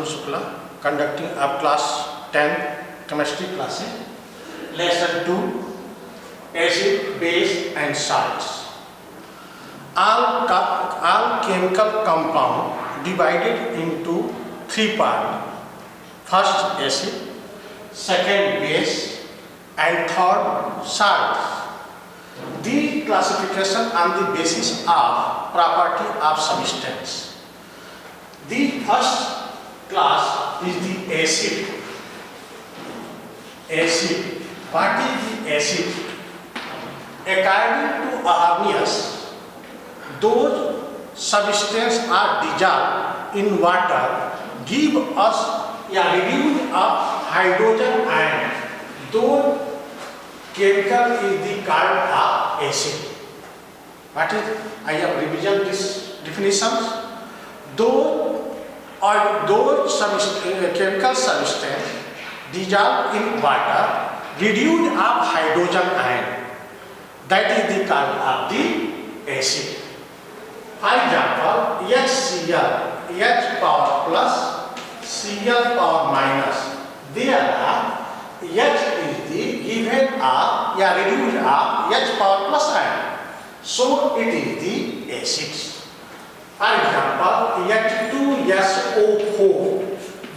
Shantanu Shukla, conducting of class 10 chemistry classes, lesson 2, acid, base and salts. All chemical compound divided into 3 parts. First acid, second base and third salts. The classification on the basis of property of substance. The first class is the acid. Acid. What is the acid? According to Arrhenius, those substances are dissolved in water give us a reduce of hydrogen ion. Those chemical is the called acid. What is? I have revision this definitions. Those chemical substance dissolved in water reduced of hydrogen ion. That is the called of the acid. For example, HCl, H power plus, Cl power minus. There are H is the given of reduced of H power plus ion. So it is the acids. For example, H2SO4.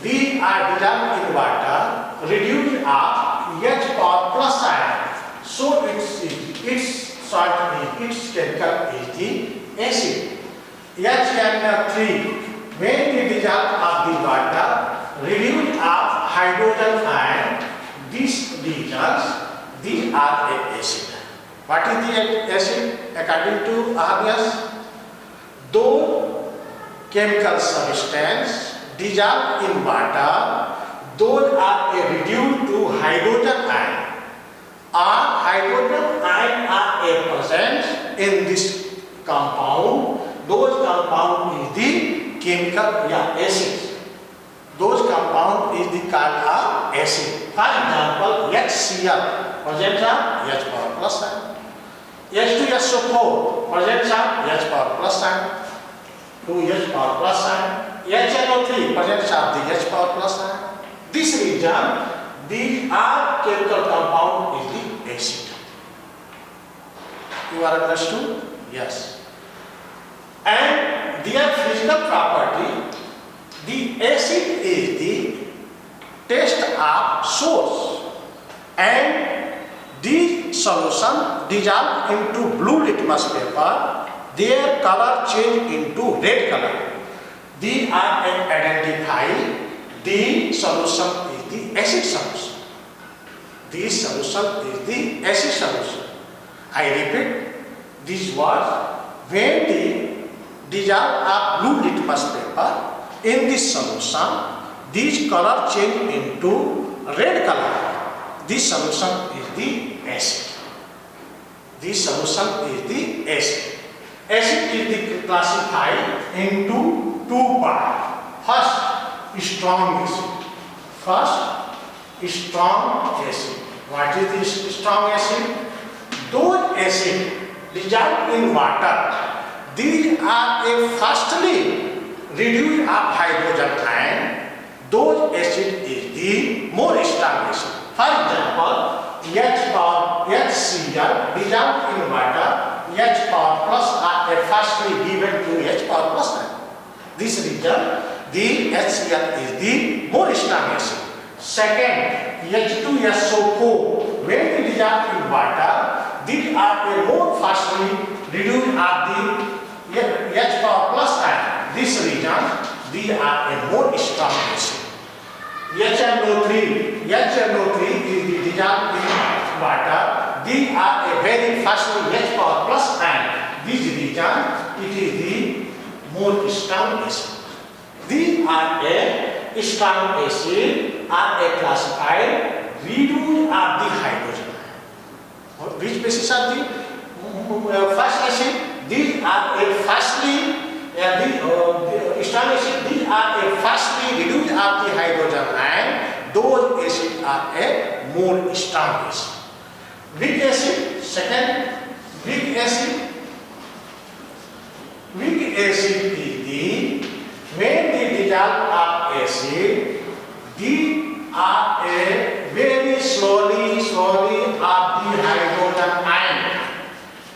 These are dissolved in water, reduced of H power plus ion. So its salt is its chemical is the acid. HNO3. When it dissolved of the water, reduced of hydrogen ion. These regions, these are the acid. What is the acid? According to Arrhenius, those chemical substance dissolved in water, those are reduced to hydrogen ion. Hydrogen ion are present in this compound. Those compound is the chemical acids. Those compound is the called acid. For example, HCl presents H power plus ion. H2SO4 presents H power plus ion. 2H power plus ion. HNO3 presents the H power plus ion. This region, these are chemical compound is the acid. You are understood? Yes. And their physical property, the acid is the test of source, and the solution dissolved into blue litmus paper, their color change into red color. They are identified. The solution is the acid solution. This solution is the acid solution. I repeat this word. When the dissolve of blue litmus paper in this solution, this color change into red color. This solution is the acid. This solution is the acid. Acid is classified into 2 parts. First, strong acid. Strong acid. What is this strong acid? Those acids dissolved in water, these are firstly reduced of hydrogen ion. Those acid is the more strong acid. For example, HCl dissolved in water, H power plus are firstly given to H power plus ion. This region, the HCl is the more strong acid. Second, H2SO4, when it dissolved in water, these are more fastly reduced of the H power plus ion. This region, these are a more strong acid. HNO3 is the dissolved in water. These are a very fastly H power plus ion. This region, it is the more strong acid. These are a strong acid are classified reduced of the hydrogen ion. Which basis are the first acid? These are a fastly the strong acid. These are a fastly reduced of the hydrogen ion. Those acids are a more strong acid. Weak acid. Second, weak acid. Weak acid is the when they dissolve dissolved of acid, these are a very slowly of the hydrogen ion.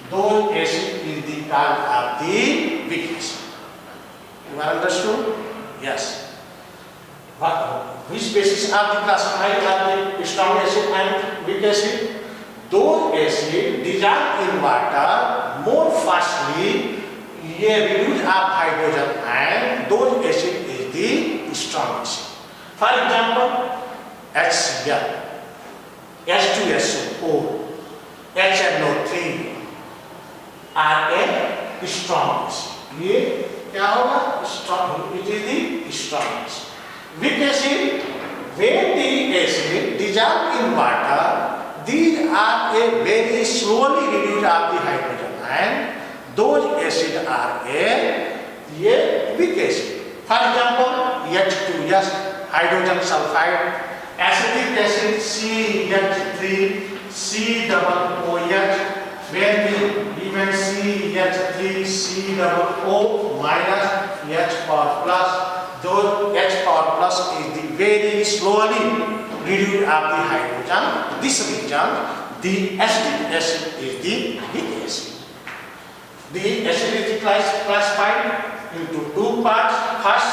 Those acid is the called of the weak acid. You understood? Yes. Which basis are the classified as the strong acid and weak acid? Those acids dissolved in water more fastly, reduce of hydrogen ion. Those acid is the strong acid. For example, HCl, H2SO4, HNO3 are a strong acid. ये क्या होगा? Strong. It is the strong acid. Weak acid, when the acid dissolved in water, these are a very slowly reduced of the hydrogen ion. Those acids are a weak acid. For example, H2S, hydrogen sulfide, acetic acid CH3, COOH, when we even CH3, COO minus H power plus. Those H power plus is the very slowly reduced of the hydrogen. This region, the acetic acid is the weak acid. The acid is classified into two parts. First,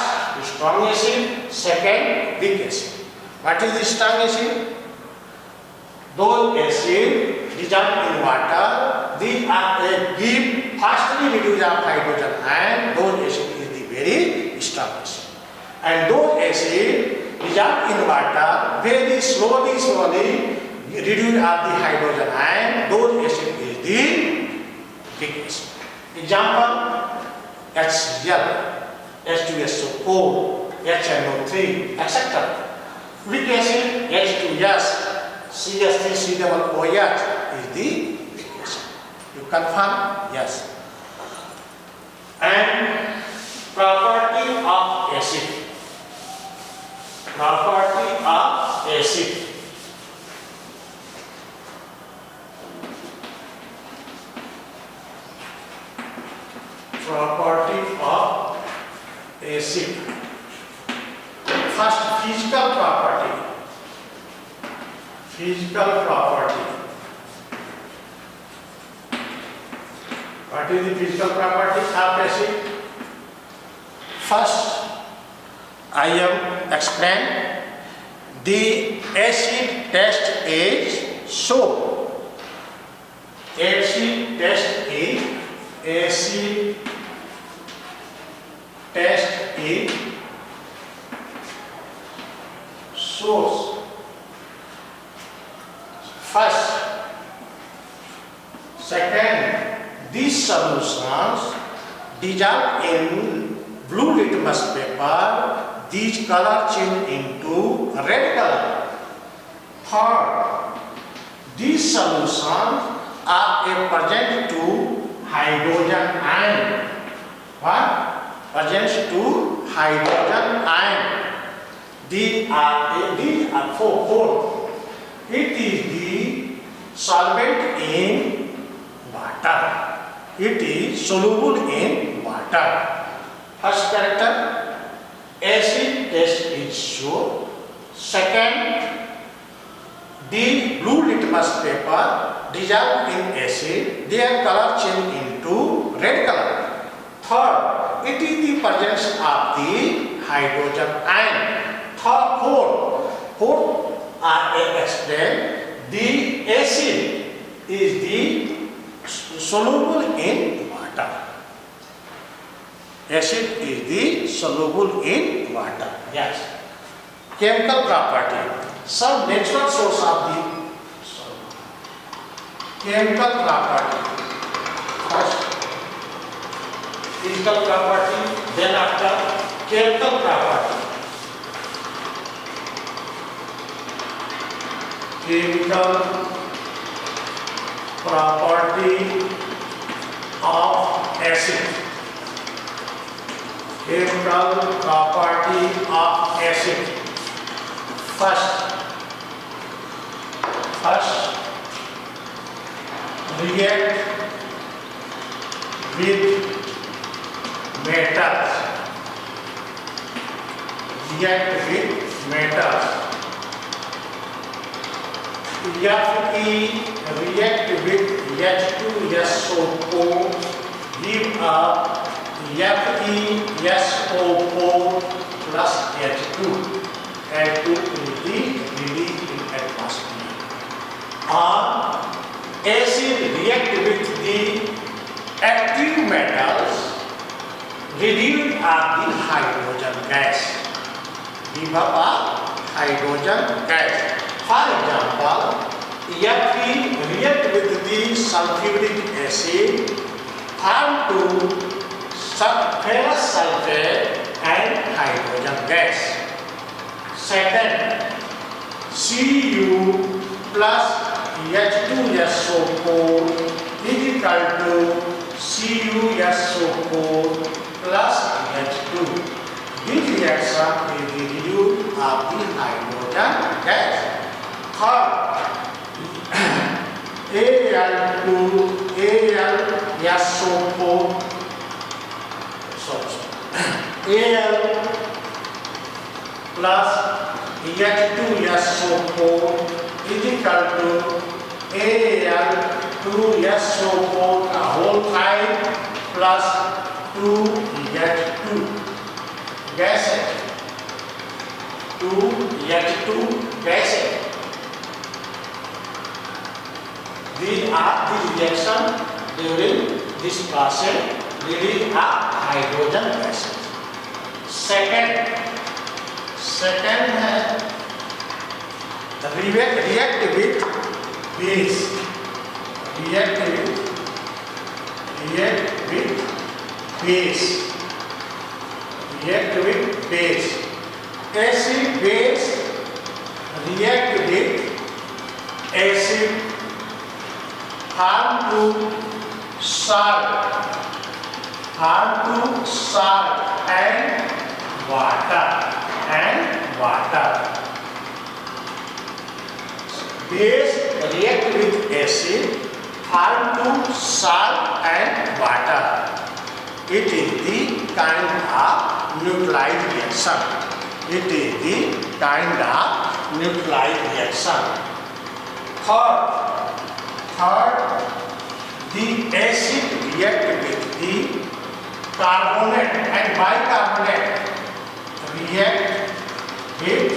strong acid. Second, weak acid. What is the strong acid? Those acids dissolved in water, these are a give fastly reduced of hydrogen ion. Those acid is the very strong acid. And those acids dissolved in water very slowly reduced of the hydrogen ion. Those acids is the weak acid. Example, HCl, H2SO4, HNO3, etc. Weak acid, H2S, CH3COOH is the weak acid. You confirm? Yes. And property of acid. Property of acid. Property of acid. First, physical property. Physical property. What is the physical property of acid? First, I am explain the acid test is so. Acid test is source. First, second, these solutions dissolved in blue litmus paper, these color change into red color. Third, these solutions are present to hydrogen ion. What? Present to hydrogen ion. These are four. It is the solvent in water. It is soluble in water. First character, acid test is shown. Second, the blue litmus paper dissolved in acid, their color change into red color. Third, it is the presence of the hydrogen ion. Fourth, I explained the acid is the soluble in water. Acid is the soluble in water. Yes. Chemical property. Some natural source of the chemical property. First, physical property, then after chemical property. Chemical property of acid. Chemical property of acid. First, react with metals. react with metals. Fe react with H2SO4, give up FeSO4 plus H2. H2 will be released in atmosphere. Or acid react with the active metals, reduce of the hydrogen gas. Give up hydrogen gas. For example, Fe react with the sulfuric acid, form to ferrous sulfate and hydrogen gas. Second, Cu plus H2SO4 is equal to CuSO4 plus H2. This reaction is the reduce of the hydrogen gas. Third, Al plus H2SO4 is equal to Al2SO4 whole 5 plus 2H2 gases. 2H2 gases. These are the reaction during this process release of hydrogen gases. Second है react with base. React with base. Acid base react with acid, form to salt and water. Base react with acid, form to salt and water. It is the kind of neutralized reaction. Third, the acid react with the carbonate and bicarbonate. React with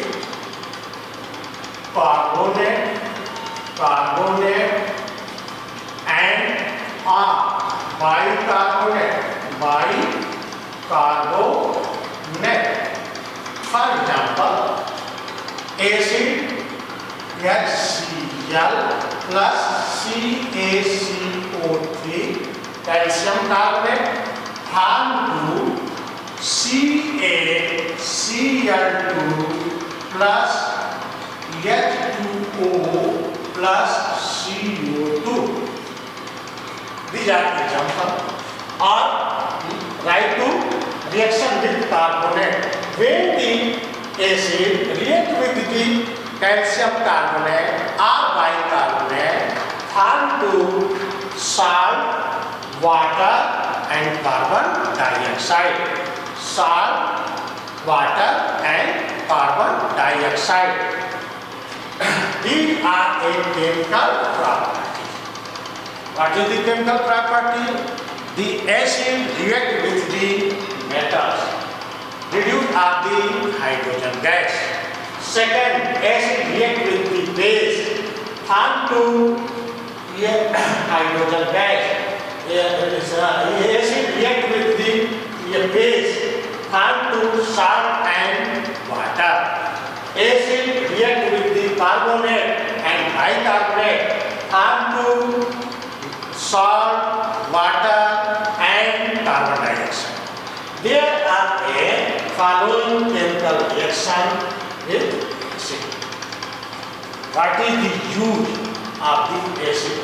carbonate and bicarbonate. For example, acid HCl plus CaCO3 calcium carbonate form to CaCl2 plus H2O plus CO2. These are examples. Or write to reaction with carbonate. When the acid react with the calcium carbonate or bicarbonate, form to salt, water and carbon dioxide. These are a chemical property. What is the chemical property? The acid react with the metals, reduce of the hydrogen gas. Second, acid react with the base, form to hydrogen gas. Acid react with the base, form to salt and water. Acid react with the carbonate and bicarbonate, form to salt, water and carbon dioxide. There are a following chemical reaction with acid. What is the use of the acid?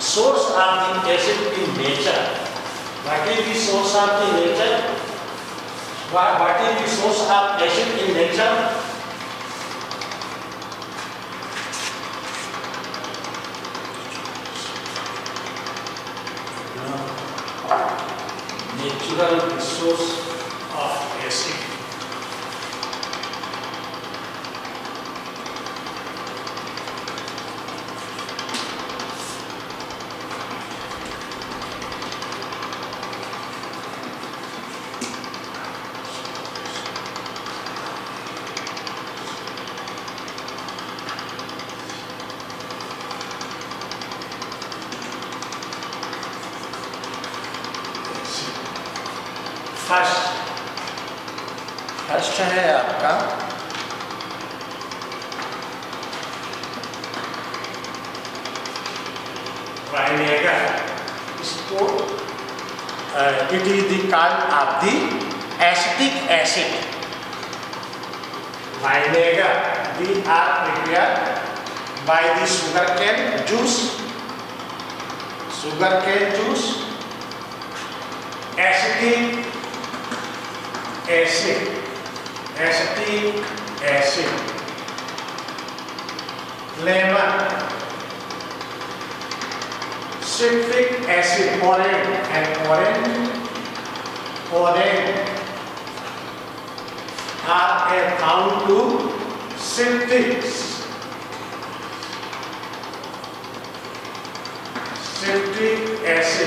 Source of the acid in nature. What is the source of the nature? What is the source of acid in nature? Natural source of acid. First है आपका vinegar. इसको it is the kind of the acetic acid. Vinegar we are prepared by the sugarcane juice, acetic acid, lemon, citric acid, orange are found to citric acid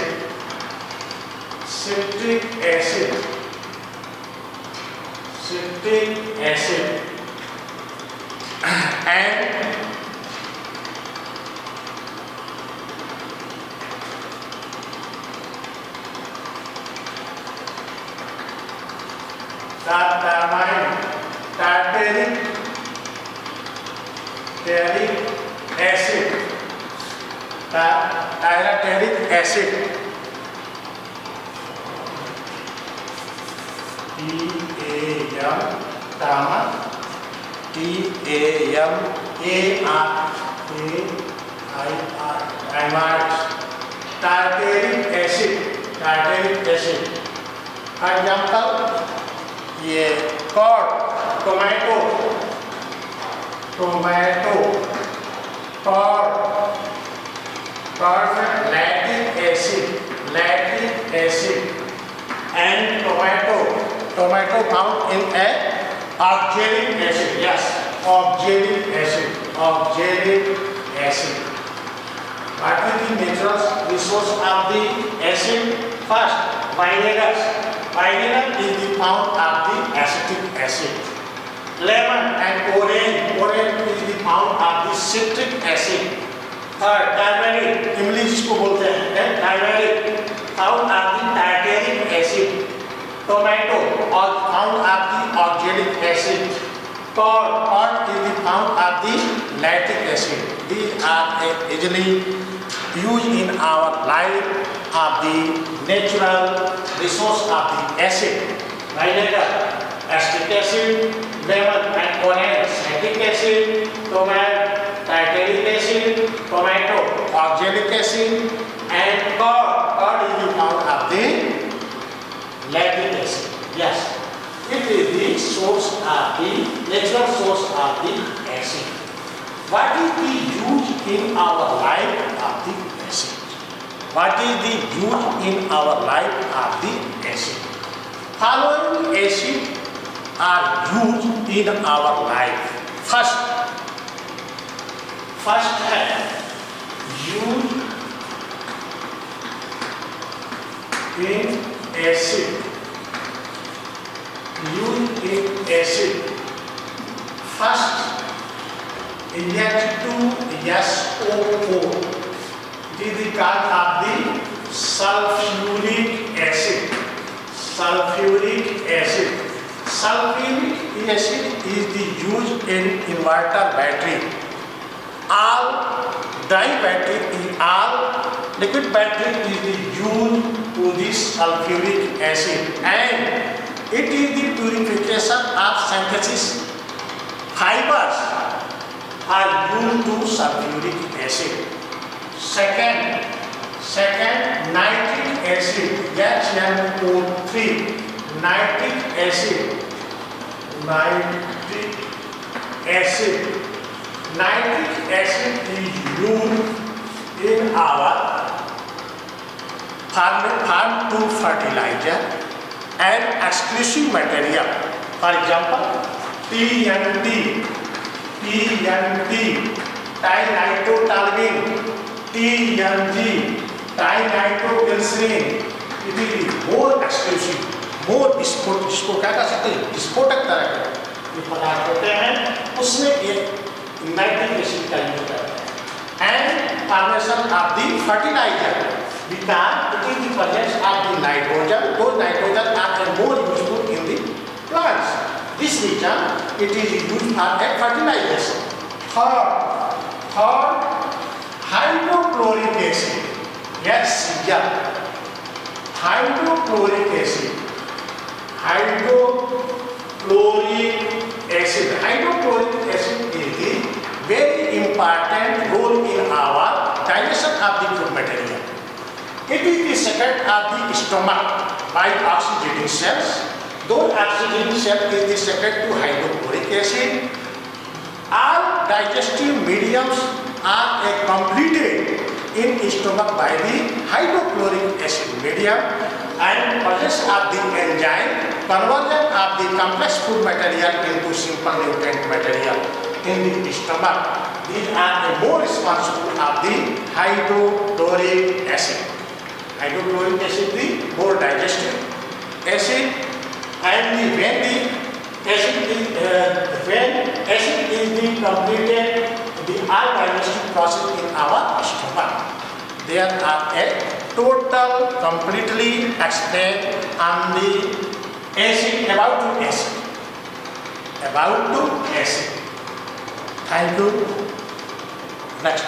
and tartaric acid, tartaric acid. Example ये curd, tomato, curd lactic acid and tomato found in a oxalic acid. Yes, oxalic acid. What is the natural resource of the acid? First, vinegar is the found of the acetic acid. Lemon and orange is the found of the citric acid. Third, turmeric, इमली जिसको बोलते हैं, turmeric found of the tartaric acid. Tomato found of the oxalic acid. Cod is the found of the lactic acid. These are easily used in our life of the natural resource of the acid. Vinegar, acetic acid, lemon and orange, citric acid, tomato, tartaric acid, tomato, oxalic acid, and cod is the found of the lactic acid. Yes, it is the source of the natural source of the acid. What is the use in our life of the acid? Following acid are used in our life. First है used in acid. First, H2SO4. It is the cause of the sulfuric acid. Sulfuric acid is the used in inverter battery. All liquid battery is the used to this sulfuric acid, and it is the purification of synthesis fibers are used to sulfuric acid. Second, nitric acid, HNO3. Nitric acid is used in our farm to fertilizer and exclusive material. For example, TNT, trinitrotoluene, TNG, trinitroglycerin. It is more exclusive, more इसको क्या कर सकते हैं, विस्फोटक तरह के जो पदार्थ होते हैं उसमें एक नाइट्रिक एसिड का यूज करते हैं. And formation of the fertilizer because it is the presence of the nitrogen. Those nitrogen are more useful in the plants. This reason it is used for a fertilization. Third, hydrochloric acid. Yes, yeah. Hydrochloric acid. Hydrochloric acid is the very important role in our digestion of the food material. It is the second of the stomach by oxygenating cells. Those oxygenating cells is the second to hydrochloric acid. All digestive mediums are completed in stomach by the hydrochloric acid medium, and process of the enzyme conversion of the complex food material into simple nutrient material in the stomach. These are more responsible of the hydrochloric acid. Hydrochloric acid is the more digestive acid, and when acid is the completed the all digestive process in our stomach. There are a total completely explained on the acid, about acid. Thank you. Next.